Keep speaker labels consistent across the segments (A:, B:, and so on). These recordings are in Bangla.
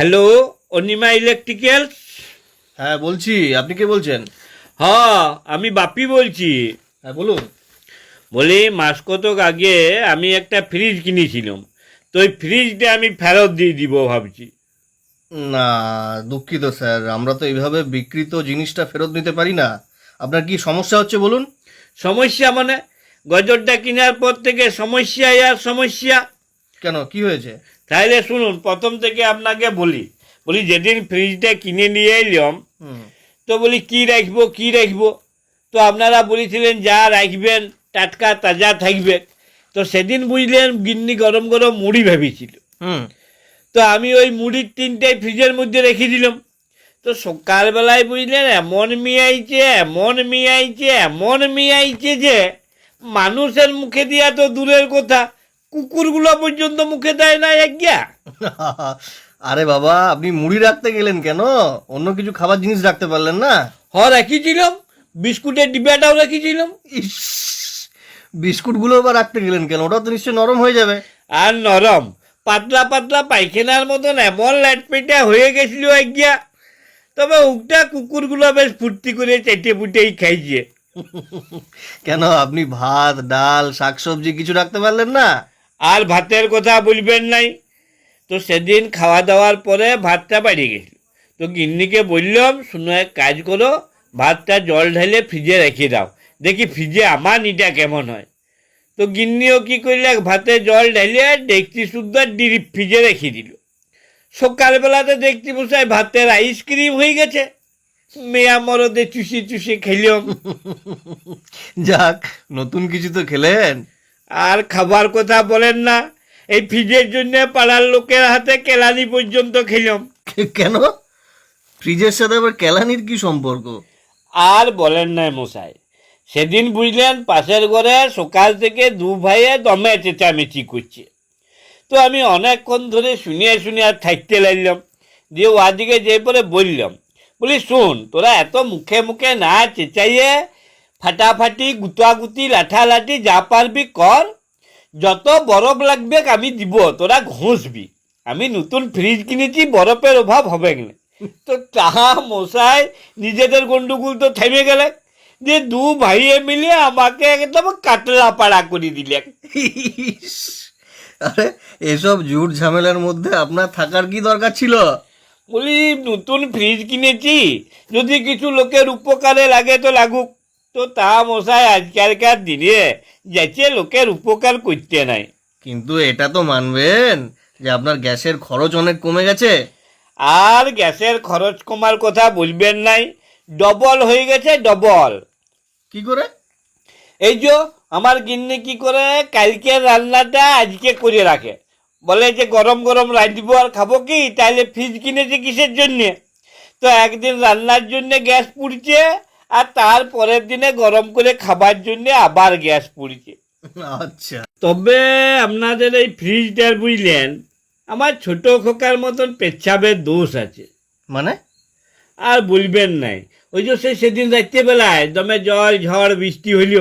A: Hello, Anima electricals.
B: হ্যাঁ বলছি, আপনি কে বলছেন?
A: হ্যাঁ, আমি বাপি বলছি।
B: হ্যাঁ বলুন।
A: বলি, মাস কতক আগে আমি একটা ফ্রিজ কিনেছিলাম, তো ওই ফ্রিজটা আমি ফেরত দিয়ে দিব ভাবছি।
B: না, দুঃখিত স্যার, আমরা তো এইভাবে বিক্রিত জিনিসটা ফেরত নিতে পারি না। আপনার কি সমস্যা হচ্ছে বলুন?
A: সমস্যা মানে? গজরটা কেনার পর থেকে সমস্যাই আর সমস্যা।
B: কেন, কি হয়েছে?
A: তাহলে শুনুন, প্রথম থেকে আপনাকে বলি যেদিন ফ্রিজটা কিনে নিয়ে এলাম,
B: হুম।
A: তো বলি কি রাখবো। তো আপনারা বলেছিলেন যা রাখবেন টাটকা তাজা থাকবে। তো সেদিন বুঝলেন গিন্নি গরম গরম মুড়ি ভেবেছিল।
B: হুম।
A: তো আমি ওই মুড়ির তিনটাই ফ্রিজের মধ্যে রেখে দিলাম। তো সকালবেলায় বুঝলেন এমন মিয়াইছে যে মানুষের মুখে দিয়া তো দূরের কথা, কুকুরগুলো পর্যন্ত মুখে দেয় না একগা।
B: আরে বাবা, আপনি মুড়ি রাখতে গেলেন কেন? অন্য কিছু খাবার জিনিস রাখতে পারলেন না?
A: রেখেছিলাম, বিস্কুটের ডিব্বাটাও রেখেছিলাম।
B: ইস, বিস্কুটগুলো আবার রাখতে গেলেন কেন? ওটা তো নিশ্চয়ই নরম হয়ে যাবে।
A: আর নরম, পাতলা পাতলা পায়খানার মতন এমন ল্যাটপেটা হয়ে গেছিল একগা। তবে ওটা কুকুরগুলো বেশ ফুর্তি করে চেটে পুটেই খাইছে।
B: কেন, আপনি ভাত ডাল শাকসবজি কিছু রাখতে পারলেন না?
A: আর ভাতের কথা বলবেন নাই। তো সেদিন খাওয়া দাওয়ার পরে ভাতটা বাড়িয়ে গেছিল। তো গিন্নিকে বললাম, শুনো এক কাজ করো, ভাতটা জল ঢেলে ফ্রিজে রেখে দাও, দেখি ফ্রিজে আমার নিটা কেমন হয়। তো গিন্নিও কি করলে, ভাতে জল ঢেলে ডেকচি সুদ্ধা ডিপ ফ্রিজে রেখে দিল। সকালবেলাতে দেখছি মশাই ভাতের আইসক্রিম হয়ে গেছে। মেয়া মরদে চুষি চুষি খেলাম।
B: যাক, নতুন কিছু তো খেলেন।
A: আর খাবার কথা বলেন না, এই ফ্রিজের জন্য পাড়ার লোকের হাতে কেলানি পর্যন্ত খেলাম।
B: কেন? ফ্রিজের সাথে আবার কেলানির কি সম্পর্ক?
A: আর বলেন না মশাই, সেদিন বুঝলেন পাশের ঘরে সকাল থেকে দু ভাইয়ে দমে চেঁচামেচি করছে। তো আমি অনেকক্ষণ ধরে শুনিয়ে আর থাকতে লাগলাম। দিয়ে ওদিকে যে পরে বলি শোন, তোরা এত মুখে মুখে না চেঁচাইয়ে ফাটাফাটি গুতাগুতি লাঠালাঠি যা পারবি কর। যত বরফ লাগবে আমি দিব, তোরা ঘষবি। আমি নতুন ফ্রিজ কিনেছি, বরফের অভাব হবে না। তো তাহা মশাই নিজেদের গন্ডগোল তো থেমে গেলে, যে দু ভাইয়ে মিলে আমাকে একদম কাটলা পাড়া করে দিলে।
B: ইস, আরে এসব জুট ঝামেলার মধ্যে আপনার থাকার কি দরকার ছিল?
A: বলি, নতুন ফ্রিজ কিনেছি, যদি কিছু লোকের উপকারে লাগে তো লাগুক। তো তা মশাই আজকালকার দিনে যাচ্ছে লোকের উপকার করতে নাই।
B: কিন্তু এটা তো মানবেন যে আপনার গ্যাসের খরচ অনেক কমে গেছে।
A: আর গ্যাসের খরচ কমার কথা বলবেন নাই, ডবল হয়ে গেছে, ডবল।
B: কি করে?
A: এই যে আমার গিন্নি কি করে, কালকের রান্নাটা আজকে করে রাখে। বলে যে গরম গরম রাঁধবো আর খাবো কি, তাইলে ফ্রিজ কিনেছে কিসের জন্যে? তো একদিন রান্নার জন্য গ্যাস পুড়ছে, আর তার পরের দিনে গরম করে খাবার জন্য আবার গ্যাস পুড়ছে।
B: আচ্ছা।
A: তবে আপনাদের এই ফ্রিজটার বুঝলেন, আমার ছোট খোকার মতন পেচ্ছাবের দোষ আছে।
B: মানে?
A: আর বলবেন নাই, ওই যে সেদিন রাত্রেবেলায় দমে জল ঝড় বৃষ্টি হইল,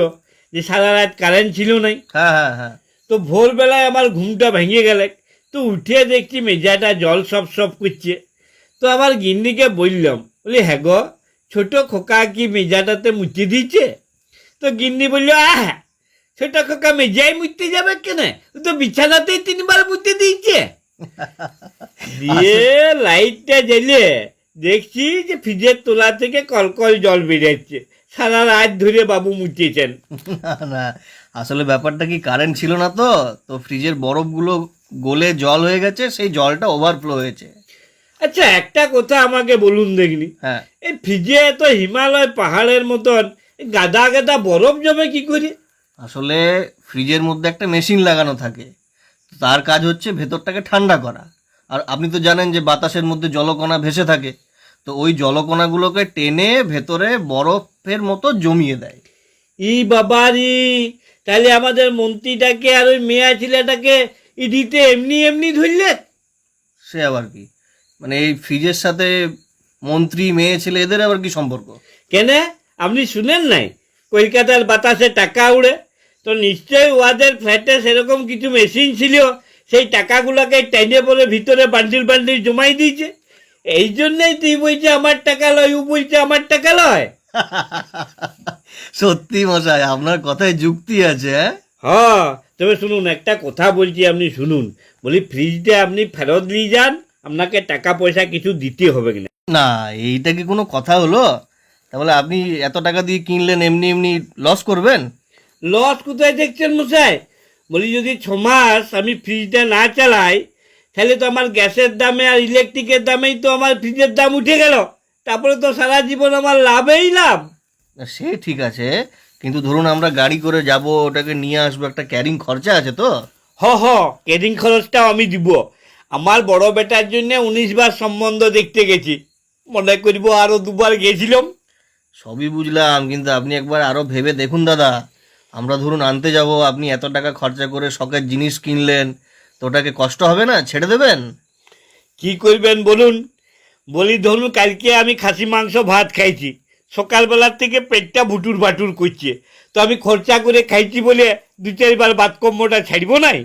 A: যে সারা রাত কারেন্ট ছিল নাই।
B: হ্যাঁ হ্যাঁ হ্যাঁ।
A: তো ভোরবেলায় আমার ঘুমটা ভেঙে গেলে, তো উঠে দেখছি মেজাটা জল সব সব করছে। তো আমার গিন্নিকে বললাম, বলি হ্যাঁ গো, ছোট খোকা কি মেজাটাতে মুছে দিচ্ছে? তো গিন্নি বলল, ছোট খোকা মেজাই মুছতে যাবে কেন, ও তো বিছানাতেই 3বার মুছে দিয়েছে। দিয়ে লাইটটা জ্বেলে দেখছি যে ফ্রিজের তোলা থেকে কলকল জল বেরোচ্ছে। সারা রাত ধরে বাবু মুছেছেন।
B: না না, আসলে ব্যাপারটা কি, কারেন্ট ছিল না তো তো ফ্রিজের বরফগুলো গলে জল হয়ে গেছে, সেই জলটা ওভারফ্লো হয়েছে।
A: আচ্ছা, একটা কথা আমাকে বলুন দেখনি,
B: হ্যাঁ।
A: এই ফ্রিজে তো হিমালয় পাহাড়ের মতন গাদা গাদা বরফ জমে কি করে?
B: আসলে ফ্রিজের মধ্যে একটা মেশিন লাগানো থাকে, তার কাজ হচ্ছে ভেতরটাকে ঠান্ডা করা। আর আপনি তো জানেন যে বাতাসের মধ্যে জলকণা ভেসে থাকে, তো ওই জলকণাগুলোকে টেনে ভেতরে বরফের মতো জমিয়ে দেয়।
A: ই বাবারি, তাহলে আমাদের মন্ত্রীটাকে আর ওই মেয়া ছেলেটাকে ইডিতে এমনি এমনি ধরলে?
B: সে আবার কি, মানে এই ফ্রিজের সাথে মন্ত্রী মেয়ে ছেলে এদের আবার কি সম্পর্ক?
A: কেন, আপনি শুনেন নাই কলকাতার বাতাসে টাকা উড়ে? তো নিশ্চয়ই ওদের ফ্ল্যাটে সেরকম কিছু মেশিন ছিল, সেই টাকাগুলোকে টেনে পরে ভিতরে বান্ডিল বান্ডিল জমাই দিয়েছে। এই জন্যই তুই বলছে আমার টাকা লয়, ও বলছে আমার টাকা লয়।
B: সত্যি মশাই, আপনার কথায় যুক্তি আছে।
A: হ্যাঁ, তবে শুনুন, একটা কথা বলছি, আপনি শুনুন। বলি ফ্রিজটা আপনি ফেরত নিয়ে যান, আপনাকে টাকা পয়সা কিছু দিতে হবে না।
B: না, এইটা কি কোনো কথা হলো? তাহলে আপনি এত টাকা দিয়ে কিনলেন, এমনি এমনি লস করবেন?
A: লস কোথায় দেখছেন মশাই? বলি যদি 6 মাস আমি ফ্রিজটা না চালাই, তাহলে তো আমার গ্যাসের দামে আর ইলেকট্রিকের দামেই তো আমার ফ্রিজের দাম উঠে গেল। তারপরে তো সারা জীবন আমার লাভেই লাভ।
B: না, সে ঠিক আছে, কিন্তু ধরুন আমরা গাড়ি করে যাব, ওটাকে নিয়ে আসবো, একটা ক্যারিং খরচা আছে তো।
A: হ, কেডিং খরচটাও আমি দিব। আমার বড় বেটার জন্য 19 বার সম্বন্ধ দেখতে গেছি। মনে করব আরো 2 বার গেছিলাম।
B: সবই বুঝলাম, কিন্তু আপনি একবার আরো ভেবে দেখুন দাদা। আমরা ধরুন আনতে যাব, আপনি এত টাকা খরচা করে শখের জিনিস কিনলেন, তো ওটাকে কষ্ট হবে না? ছেড়ে দেবেন?
A: কি করবেন বলুন? বলি ধরুন কালকে আমি খাসি মাংস ভাত খাইছি, সকালবেলার থেকে পেটটা ভুটুর বাটুর করছে, তো আমি খরচা করে খাইছি বলে 2-4 বার বাতকম্যটা ছাড়বো নাই?